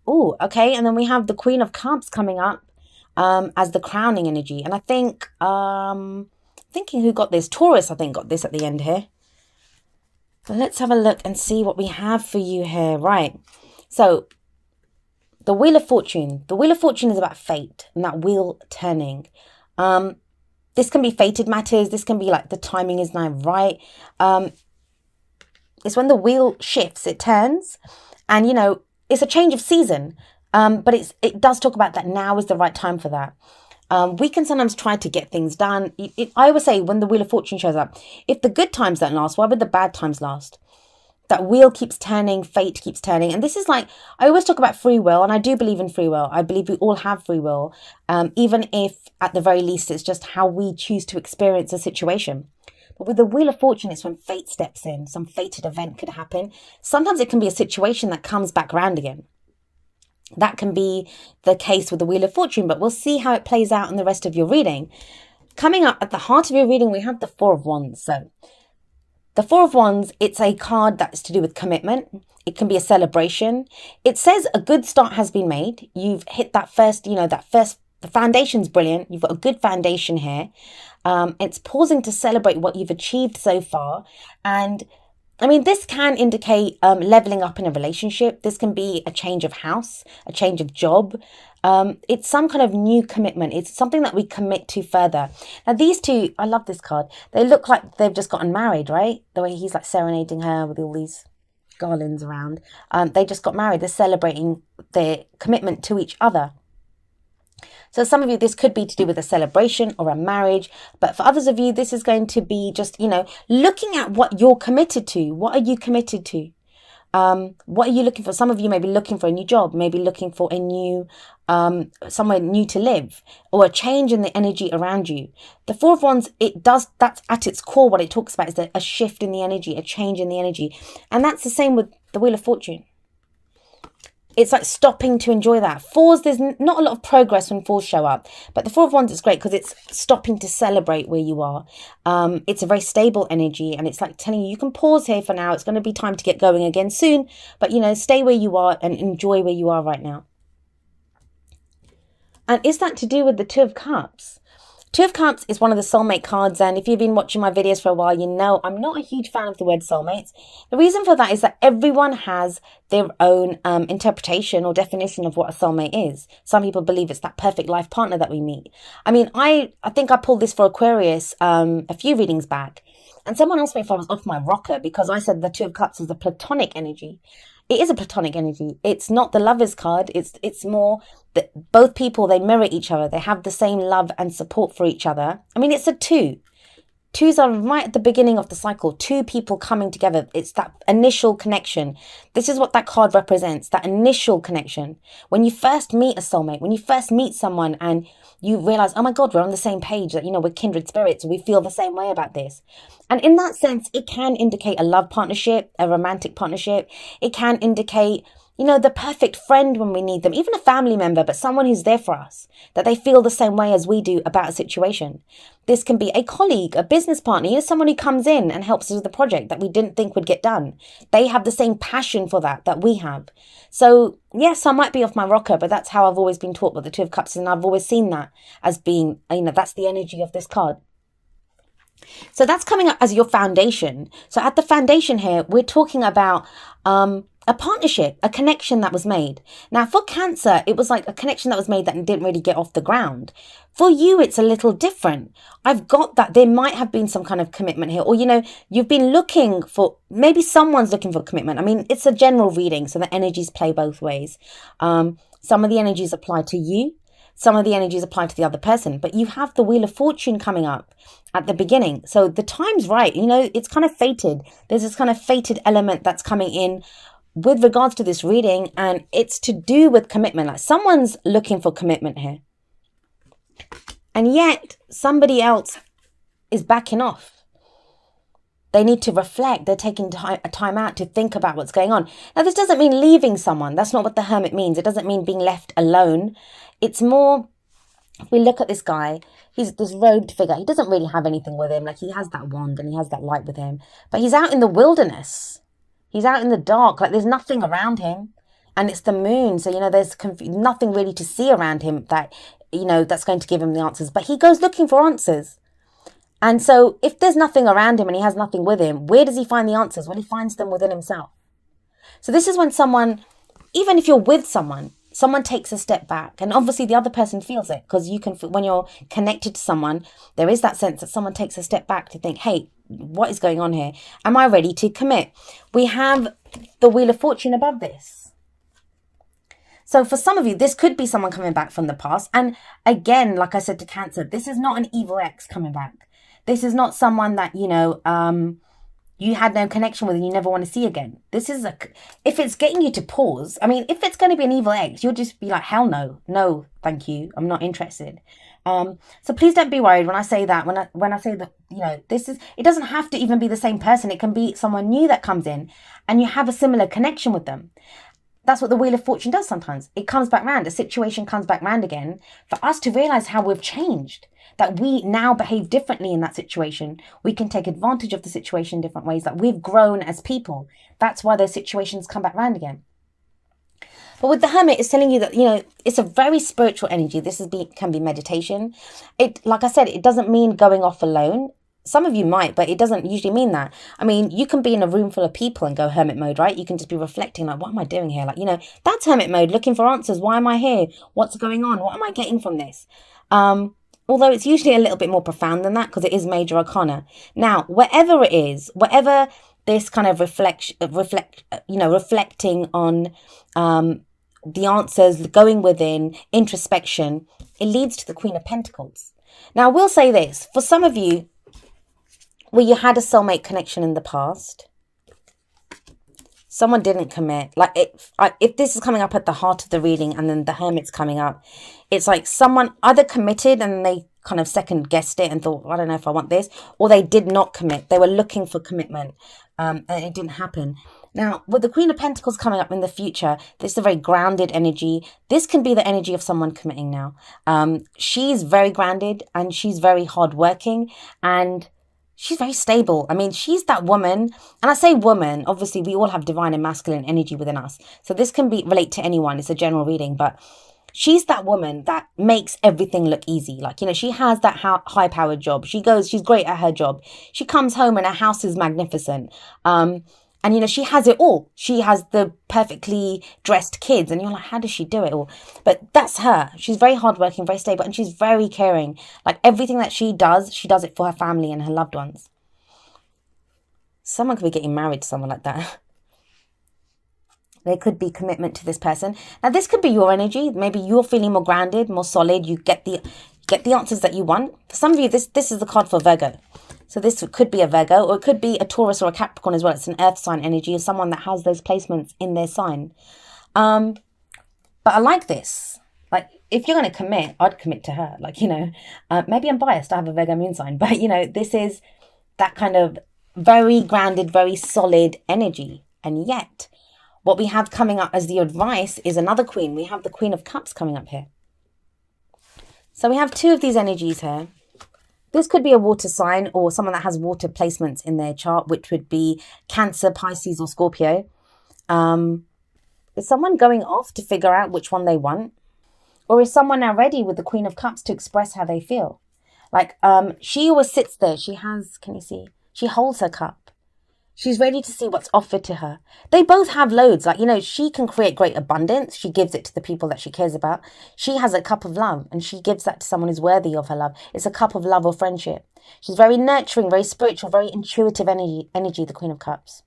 Oh, okay. And then we have the Queen of Cups coming up as the crowning energy. And I think, thinking who got this? Taurus, I think, got this at the end here. But let's have a look and see what we have for you here. Right. So the Wheel of Fortune. The Wheel of Fortune is about fate and that wheel turning. This can be fated matters. This can be like the timing is now right. It's when the wheel shifts, it turns, and it's a change of season. But it does talk about that now is the right time for that. We can sometimes try to get things done. I always say when the Wheel of Fortune shows up, if the good times don't last, why would the bad times last? That wheel keeps turning, fate keeps turning. And this is like, I always talk about free will, and I do believe in free will. I believe we all have free will, even if at the very least it's just how we choose to experience a situation. But with the Wheel of Fortune, it's when fate steps in. Some fated event could happen. Sometimes it can be a situation that comes back round again. That can be the case with the Wheel of Fortune, but we'll see how it plays out in the rest of your reading. Coming up at the heart of your reading, we have the Four of Wands. So the Four of Wands, it's a card that's to do with commitment. It can be a celebration. It says a good start has been made. You've hit that first, the foundation's brilliant. You've got a good foundation here. It's pausing to celebrate what you've achieved so far. And I mean, this can indicate leveling up in a relationship. This can be a change of house, a change of job. It's some kind of new commitment. It's something that we commit to further. Now, these two, I love this card. They look like they've just gotten married, right? The way he's like serenading her with all these garlands around. They just got married. They're celebrating their commitment to each other. So some of you, this could be to do with a celebration or a marriage. But for others of you, this is going to be just, looking at what you're committed to. What are you committed to? What are you looking for? Some of you may be looking for a new job, maybe looking for a new, somewhere new to live, or a change in the energy around you. The Four of Wands, that's at its core what it talks about is a shift in the energy, a change in the energy. And that's the same with the Wheel of Fortune. It's like stopping to enjoy that. Fours, there's not a lot of progress when fours show up. But the Four of Wands is great because it's stopping to celebrate where you are. It's a very stable energy. And it's like telling you can pause here for now. It's going to be time to get going again soon. But, stay where you are and enjoy where you are right now. And is that to do with the Two of Cups? Two of Cups is one of the soulmate cards, and if you've been watching my videos for a while, you know I'm not a huge fan of the word soulmates. The reason for that is that everyone has their own interpretation or definition of what a soulmate is. Some people believe it's that perfect life partner that we meet. I mean, I think I pulled this for Aquarius a few readings back, and someone asked me if I was off my rocker because I said the Two of Cups is a platonic energy. It is a platonic energy. It's not the Lovers card. It's more that both people, they mirror each other. They have the same love and support for each other. I mean, it's a two. Twos are right at the beginning of the cycle. Two people coming together. It's that initial connection. This is what that card represents, that initial connection. When you first meet a soulmate, when you first meet someone and you realize, oh my God, we're on the same page, that, we're kindred spirits. We feel the same way about this. And in that sense, it can indicate a love partnership, a romantic partnership. It can indicate, the perfect friend when we need them, even a family member, but someone who's there for us, that they feel the same way as we do about a situation. This can be a colleague, a business partner, someone who comes in and helps us with the project that we didn't think would get done. They have the same passion for that we have. So yes, I might be off my rocker, but that's how I've always been taught what the Two of Cups is, and I've always seen that as being, that's the energy of this card. So that's coming up as your foundation. So at the foundation here, we're talking about a partnership, a connection that was made. Now for Cancer, it was like a connection that was made that didn't really get off the ground. For you, it's a little different. I've got that there might have been some kind of commitment here, or, you've been looking for, maybe someone's looking for commitment. I mean, it's a general reading, so the energies play both ways. Some of the energies apply to you. Some of the energies apply to the other person, but you have the Wheel of Fortune coming up at the beginning. So the time's right. It's kind of fated. There's this kind of fated element that's coming in with regards to this reading, and it's to do with commitment. Like someone's looking for commitment here. And yet somebody else is backing off. They need to reflect. They're taking a time out to think about what's going on. Now, this doesn't mean leaving someone. That's not what the Hermit means. It doesn't mean being left alone. It's more, if we look at this guy, he's this robed figure. He doesn't really have anything with him. Like, he has that wand and he has that light with him. But he's out in the wilderness. He's out in the dark. Like, there's nothing around him. and it's the moon. So, there's nothing really to see around him that, that's going to give him the answers. But he goes looking for answers. And so if there's nothing around him and he has nothing with him, where does he find the answers? Well, he finds them within himself. So this is when someone, even if you're with someone takes a step back, and obviously the other person feels it, because you can, when you're connected to someone, there is that sense that someone takes a step back to think, hey, what is going on here? Am I ready to commit? We have the Wheel of Fortune above this. So for some of you, this could be someone coming back from the past. And again, like I said to Cancer, this is not an evil ex coming back. This is not someone that, you had no connection with and you never want to see again. This is if it's getting you to pause, if it's going to be an evil ex, you'll just be like, hell no, no, thank you, I'm not interested. So please don't be worried when I say that, when I say that, it doesn't have to even be the same person. It can be someone new that comes in and you have a similar connection with them. That's what the Wheel of Fortune does sometimes. It comes back round. A situation comes back round again for us to realize how we've changed, that we now behave differently in that situation. We can take advantage of the situation in different ways, that we've grown as people. That's why those situations come back round again. But with the Hermit, it's telling you that, it's a very spiritual energy. This can be meditation. Like I said, it doesn't mean going off alone. Some of you might, but it doesn't usually mean that. You can be in a room full of people and go hermit mode, right? You can just be reflecting like, what am I doing here? That's hermit mode, looking for answers. Why am I here? What's going on? What am I getting from this? Although it's usually a little bit more profound than that, because it is major arcana. Now, whatever it is, whatever this kind of reflecting on the answers, going within, introspection, it leads to the Queen of Pentacles. Now, I will say this, for some of you, where you had a soulmate connection in the past, someone didn't commit. If this is coming up at the heart of the reading and then the Hermit's coming up, it's like someone either committed and they kind of second guessed it and thought, I don't know if I want this, or they did not commit. They were looking for commitment and it didn't happen. Now, with the Queen of Pentacles coming up in the future, this is a very grounded energy. This can be the energy of someone committing now. She's very grounded and she's very hardworking and she's very stable. She's that woman, and I say woman, obviously we all have divine and masculine energy within us. So this can relate to anyone. It's a general reading, but she's that woman that makes everything look easy. She has that high-powered job. She's great at her job. She comes home and her house is magnificent. And, she has it all. She has the perfectly dressed kids. And you're like, how does she do it all? But that's her. She's very hardworking, very stable, and she's very caring. Everything that she does it for her family and her loved ones. Someone could be getting married to someone like that. There could be commitment to this person. Now, this could be your energy. Maybe you're feeling more grounded, more solid. You get the answers that you want. For some of you, this is the card for Virgo. So this could be a Virgo, or it could be a Taurus or a Capricorn as well. It's an earth sign energy of someone that has those placements in their sign. But I like this. If you're going to commit, I'd commit to her. Maybe I'm biased. I have a Virgo moon sign. But, this is that kind of very grounded, very solid energy. And yet, what we have coming up as the advice is another queen. We have the Queen of Cups coming up here. So we have two of these energies here. This could be a water sign or someone that has water placements in their chart, which would be Cancer, Pisces, or Scorpio. Is someone going off to figure out which one they want? Or is someone now ready with the Queen of Cups to express how they feel? She always sits there. She has, can you see? She holds her cup. She's ready to see what's offered to her. They both have loads. She can create great abundance. She gives it to the people that she cares about. She has a cup of love and she gives that to someone who's worthy of her love. It's a cup of love or friendship. She's very nurturing, very spiritual, very intuitive energy, the Queen of Cups.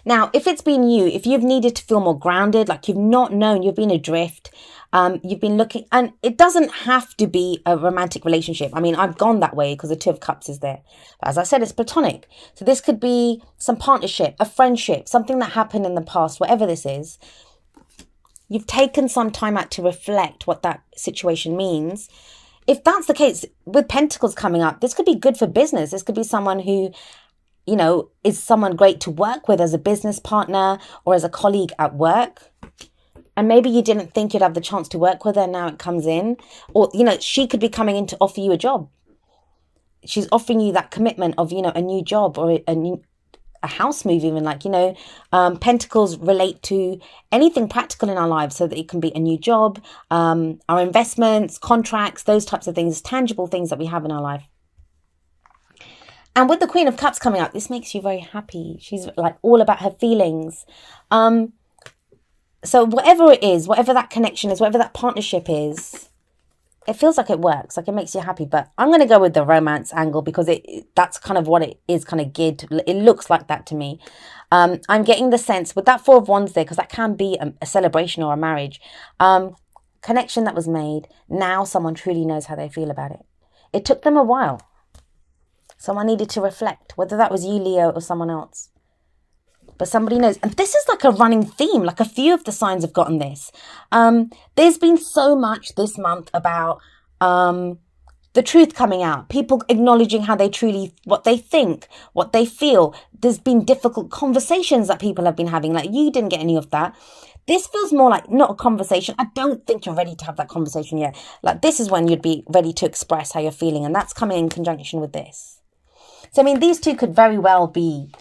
Now, if it's been you, if you've needed to feel more grounded, you've not known, you've been adrift, you've been looking, and it doesn't have to be a romantic relationship. I've gone that way because the Two of Cups is there. But as I said, it's platonic. So this could be some partnership, a friendship, something that happened in the past, whatever this is. You've taken some time out to reflect what that situation means. If that's the case, with Pentacles coming up, this could be good for business. This could be someone who, is someone great to work with as a business partner or as a colleague at work. And maybe you didn't think you'd have the chance to work with her. Now it comes in. Or, she could be coming in to offer you a job. She's offering you that commitment of, a new job or a house move, even like, pentacles relate to anything practical in our lives, so that it can be a new job, our investments, contracts, those types of things, tangible things that we have in our life. And with the Queen of Cups coming up, this makes you very happy. She's like all about her feelings. So whatever it is, whatever that connection is, whatever that partnership is, it feels like it works, like it makes you happy. But I'm going to go with the romance angle, because that's kind of what it is kind of geared to. It looks like that to me. I'm getting the sense with that Four of Wands there, because that can be a celebration or a marriage. Connection that was made. Now someone truly knows how they feel about it. It took them a while. Someone needed to reflect, whether that was you, Leo, or someone else. But somebody knows. And this is like a running theme. Like a few of the signs have gotten this. There's been so much this month about the truth coming out. People acknowledging how they truly, what they think, what they feel. There's been difficult conversations that people have been having. Like you didn't get any of that. This feels more like not a conversation. I don't think you're ready to have that conversation yet. Like this is when you'd be ready to express how you're feeling. And that's coming in conjunction with this. So, I mean, these two could very well be,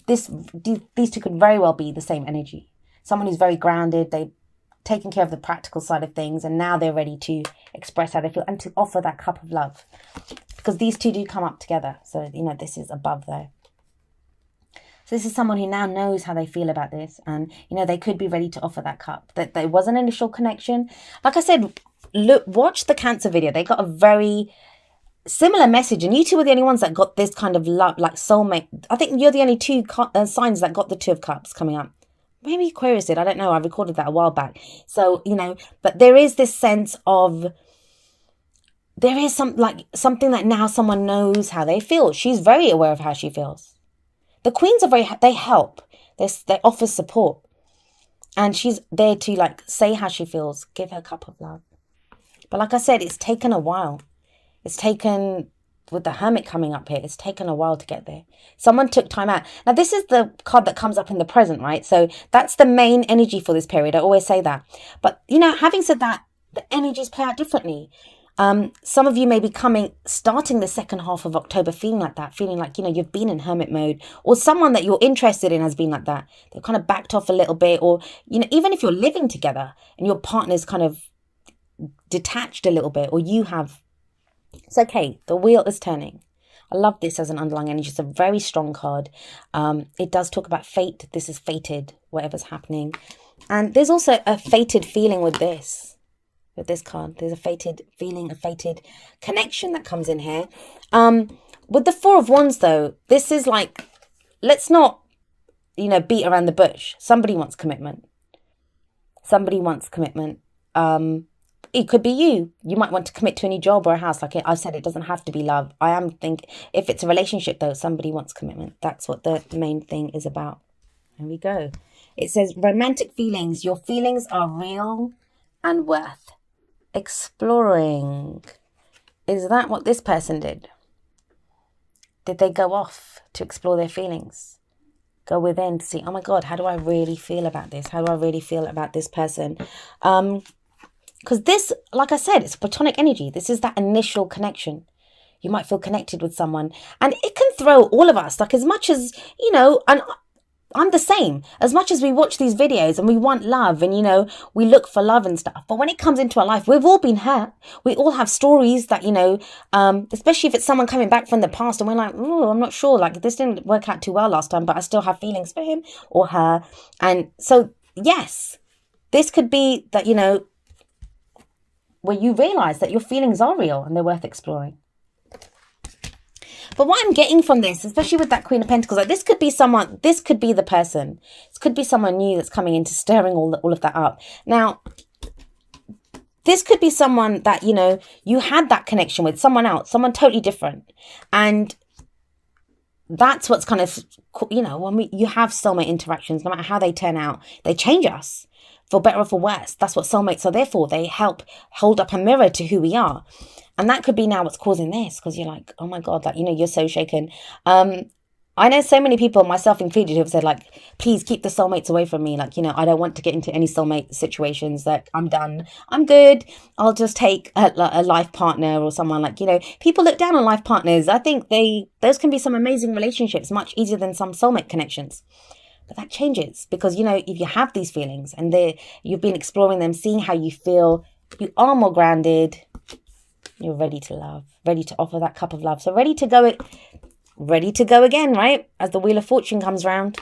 these two could very well be the same energy. Someone who's very grounded, they've taken care of the practical side of things, and now they're ready to express how they feel and to offer that cup of love. Because these two do come up together. So, this is above though. So this is someone who now knows how they feel about this, and, they could be ready to offer that cup. That there was an initial connection. Like I said, look, watch the Cancer video. They got a very similar message, and you two were the only ones that got this kind of love, like soulmate. I think you're the only two signs that got the Two of Cups coming up. Maybe Aquarius did, I don't know. I recorded that a while back. So, but there is this sense of, there is something that now someone knows how they feel. She's very aware of how she feels. The Queens are they help. They offer support. And she's there to say how she feels, give her a cup of love. But like I said, it's taken a while. It's taken, with the Hermit coming up here, it's taken a while to get there. Someone took time out. Now, this is the card that comes up in the present, right? So that's the main energy for this period. I always say that. But, having said that, the energies play out differently. Some of you may be starting the second half of October feeling like that, feeling like, you've been in hermit mode, or someone that you're interested in has been like that. They've kind of backed off a little bit, or, even if you're living together and your partner's kind of detached a little bit, or you have. It's okay. The wheel is turning. I love this as an underlying energy. It's a very strong card. It does talk about fate. This is fated, whatever's happening. And there's also a fated feeling with this card. There's a fated feeling, a fated connection that comes in here. With the Four of Wands, though, this is like, let's not, beat around the bush. Somebody wants commitment. Somebody wants commitment. It could be you. You might want to commit to a new job or a house. Like I said, it doesn't have to be love. If it's a relationship, though, somebody wants commitment. That's what the main thing is about. There we go. It says romantic feelings. Your feelings are real and worth exploring. Is that what this person did? Did they go off to explore their feelings? Go within to see, oh my God, how do I really feel about this? How do I really feel about this person? Because this, like I said, it's platonic energy. This is that initial connection. You might feel connected with someone. And it can throw all of us, as much as, and I'm the same. As much as we watch these videos and we want love and, we look for love and stuff. But when it comes into our life, we've all been hurt. We all have stories that, especially if it's someone coming back from the past and we're like, oh, I'm not sure. This didn't work out too well last time, but I still have feelings for him or her. And so, yes, this could be that, where you realize that your feelings are real and they're worth exploring. But what I'm getting from this, especially with that Queen of Pentacles, this could be someone, this could be the person. This could be someone new that's coming into stirring all of that up. Now, this could be someone that, you had that connection with, someone else, someone totally different. And that's what's kind of, when you have soulmate interactions, no matter how they turn out, they change us. For better or for worse. That's what soulmates are there for. They help hold up a mirror to who we are. And that could be now what's causing this, because you're like, oh my God, you're so shaken. I I know so many people, myself included, who have said, like, please keep the soulmates away from me. Like, I don't want to get into any soulmate situations. Like, I'm done. I'm good. I'll just take a life partner or someone. Like, people look down on life partners. I think those can be some amazing relationships, much easier than some soulmate connections. But that changes because, if you have these feelings and you've been exploring them, seeing how you feel, you are more grounded. You're ready to love, ready to offer that cup of love. So ready to go again, right? As the Wheel of Fortune comes round.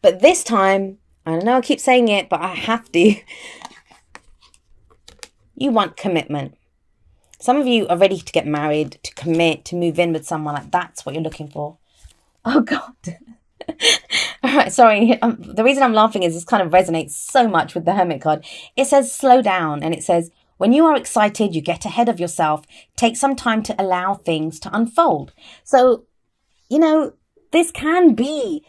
But this time, I know I keep saying it, but I have to. You want commitment. Some of you are ready to get married, to commit, to move in with someone. Like, that's what you're looking for. Oh, God. All right, sorry. The reason I'm laughing is this kind of resonates so much with the Hermit card. It says slow down, and it says, when you are excited, you get ahead of yourself. Take some time to allow things to unfold. So, this can be,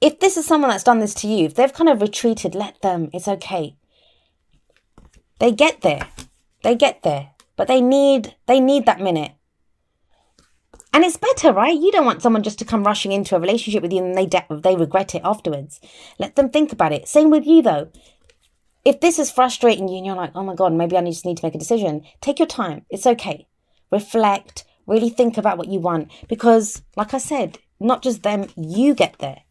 if this is someone that's done this to you, if they've kind of retreated, let them. It's okay. They get there. But they need that minute. And it's better, right? You don't want someone just to come rushing into a relationship with you and they regret it afterwards. Let them think about it. Same with you, though. If this is frustrating you and you're like, oh my God, maybe I just need to make a decision, take your time. It's okay. Reflect. Really think about what you want. Because, like I said, not just them, you get there.